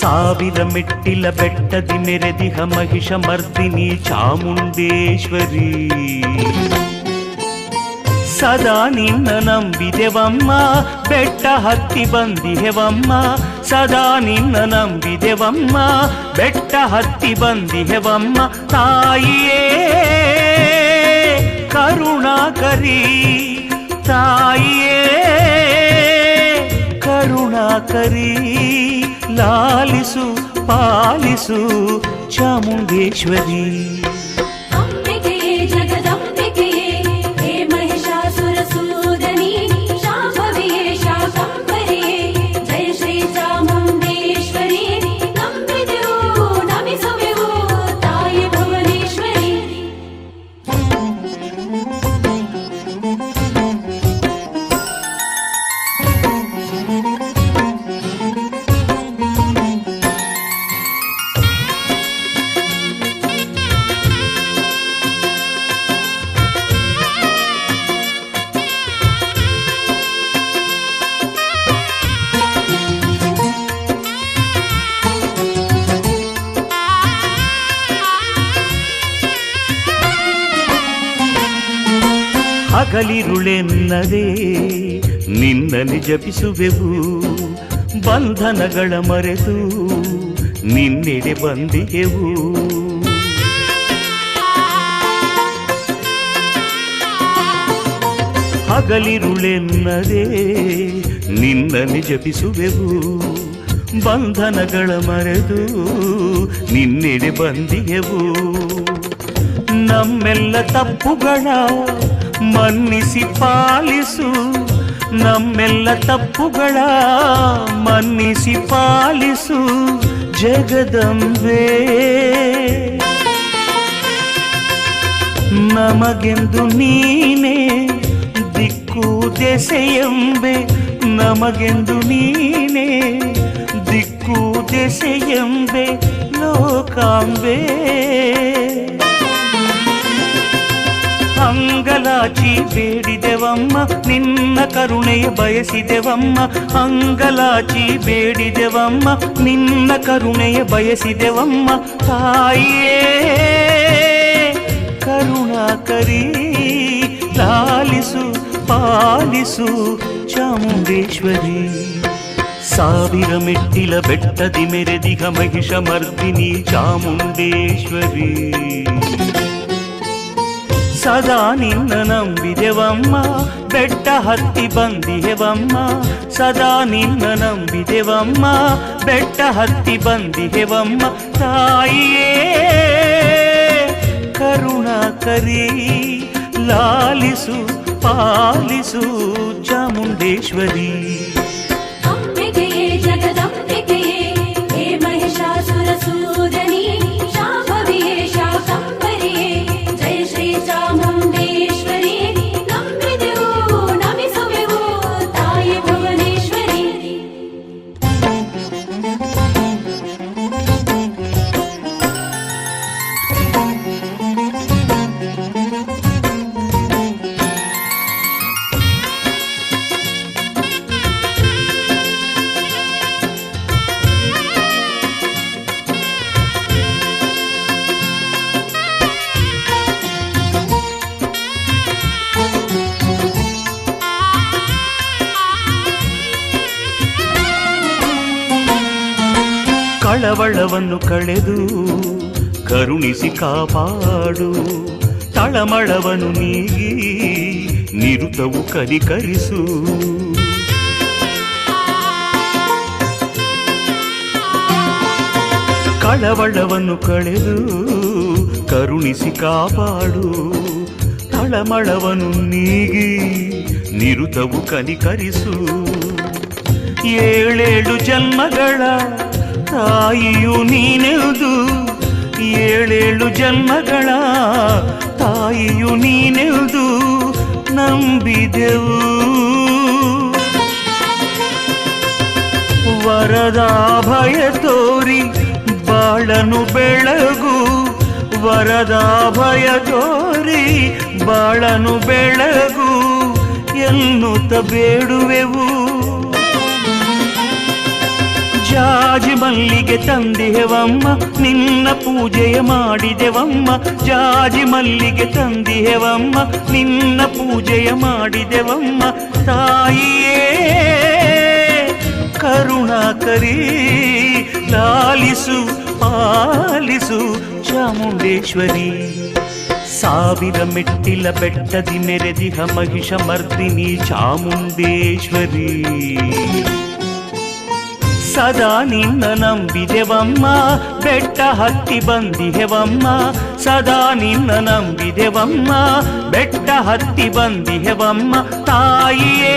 ಸಾವಿರ ಮೆಟ್ಟಿಲ ಬೆಟ್ಟದಿ ಮೆರೆದಿಹ ಮಹಿಷ ಮರ್ದಿನಿ ಚಾಮುಂಡೇಶ್ವರಿ. ಸದಾ ನಿನ್ನ ನಂಬಿದೆವಮ್ಮ, ಬೆಟ್ಟ ಹತ್ತಿ ಬಂದಿಹೆವಮ್ಮ. ಸದಾ ನಿನ್ನ ನಂಬಿದೆವಮ್ಮ, ಬೆಟ್ಟ ಹತ್ತಿ ಬಂದಿಹೆವಮ್ಮ. ತಾಯಿಯೇ ಕರುಣಾಕರಿ, ತಾಯಿಯೇ ಕರುಣಾಕರಿ. ಲಾಲಿಸು ಪಾಲಿಸು ಚಾಮುಂಡೇಶ್ವರಿ. ಹಗಲಿರುಳೆನ್ನದೆ ನಿನ್ನನ್ನು ಜಪಿಸುವೆವು, ಬಂಧನಗಳ ಮರೆತು ನಿನ್ನೆಡೆ ಬಂದಿಗೆವು. ಹಗಲಿರುಳೆನ್ನದೆ ನಿನ್ನನ್ನು ಜಪಿಸುವೆವು, ಬಂಧನಗಳ ಮರೆತು ನಿನ್ನೆಡೆ ಬಂದಿಗೆವು. ನಮ್ಮೆಲ್ಲ ತಪ್ಪುಗಳ ಮನ್ನಿಸಿ ಪಾಲಿಸು, ನಮ್ಮೆಲ್ಲ ತಪ್ಪುಗಳ ಮನ್ನಿಸಿ ಪಾಲಿಸು ಜಗದಂಬೆ. ನಮಗೆಂದು ನೀನೇ ದಿಕ್ಕು ದೆಸೆಯೆಂಬೆ, ನಮಗೆಂದು ನೀನೇ ದಿಕ್ಕು ದೆಸೆಯೆಂಬೆ ಲೋಕಾಂಬೆ. ಅಂಗಲಾಚಿ ಬೇಡಿದೆವಮ್ಮ, ನಿನ್ನ ಕರುಣೆಯ ಬಯಸಿದೆವಮ್ಮ. ಅಂಗಲಾಚಿ ಬೇಡಿದೆವಮ್ಮ, ನಿನ್ನ ಕರುಣೆಯ ಬಯಸಿದೆವಮ್ಮ. ತಾಯಿಯೇ ಕರುಣಾಕರಿ, ಲಾಲಿಸು ಪಾಲಿಸು ಚಾಮುಂಡೇಶ್ವರಿ. ಸಾವಿರ ಮೆಟ್ಟಿಲ ಬೆಟ್ಟದಿ ಮೆರೆದಿಗ ಮಹಿಷ ಮರ್ದಿನಿ ಚಾಮುಂಡೇಶ್ವರಿ. ಸದಾ ನಿನ್ನ ನಂಬಿದೆವಮ್ಮ, ಬೆಟ್ಟ ಹತ್ತಿ ಬಂದಿಹೆವಮ್ಮ. ಸದಾ ನಿನ್ನ ನಂಬಿದೆವಮ್ಮ, ಬೆಟ್ಟ ಹತ್ತಿ ಬಂದಿಹೆವಮ್ಮ. ತಾಯಿಯೇ ಕರುಣಾಕರಿ, ಲಾಲಿಸು ಪಾಲಿಸು ಚಾಮುಂಡೇಶ್ವರಿ. ಕಳವಳವನ್ನು ಕಳೆದು ಕರುಣಿಸಿ ಕಾಪಾಡು, ತಳಮಳವನ್ನು ನೀಗಿ ನಿರುತವು ಕರಿಕರಿಸು. ಕಳವಳವನ್ನು ಕಳೆದು ಕರುಣಿಸಿ ಕಾಪಾಡು ತಳಮಳವನು ನೀಗಿ ನಿರುತವು ಕನಿಕರಿಸು. ಏಳೇಳು ಜನ್ಮಗಳ ತಾಯಿಯು ನೀನೆವುದು, ಏಳೇಳು ಜನ್ಮಗಳ ತಾಯಿಯು ನೀನೆವುದು ನಂಬಿದೆವು. ವರದಾಭಯ ತೋರಿ ಬಾಳನು ಬೆಳಗು, ವರದಾಭಯ ತೋರಿ ಬಾಳನು ಬೆಳಗು ಎನ್ನುತ್ತ ಬೇಡುವೆವು. ಜಾಜಿ ಮಲ್ಲಿಗೆ ತಂದಿಹೆವಮ್ಮ ನಿನ್ನ ಪೂಜೆಯ ಮಾಡಿದೆವಮ್ಮ, ಜಾಜಿ ಮಲ್ಲಿಗೆ ತಂದಿಹೆವಮ್ಮ ನಿನ್ನ ಪೂಜೆಯ ಮಾಡಿದೆವಮ್ಮ. ತಾಯಿಯೇ ಕರುಣಾಕರಿ ಲಾಲಿಸು ಪಾಲಿಸು ಚಾಮುಂಡೇಶ್ವರಿ. ಸಾವಿರ ಮೆಟ್ಟಿಲ ಬೆಟ್ಟದಿ ಮೆರೆದಿಹ ಮಹಿಷ ಮರ್ದಿನಿ ಚಾಮುಂಡೇಶ್ವರಿ. ಸದಾ ನಿನ್ನ ನಂಬಿದೆವಮ್ಮ ಬೆಟ್ಟ ಹತ್ತಿ ಬಂದಿಹೆವಮ್ಮ, ಸದಾ ನಿನ್ನ ನಂಬಿದೆವಮ್ಮ ಬೆಟ್ಟ ಹತ್ತಿ ಬಂದಿಹೆವಮ್ಮ. ತಾಯಿಯೇ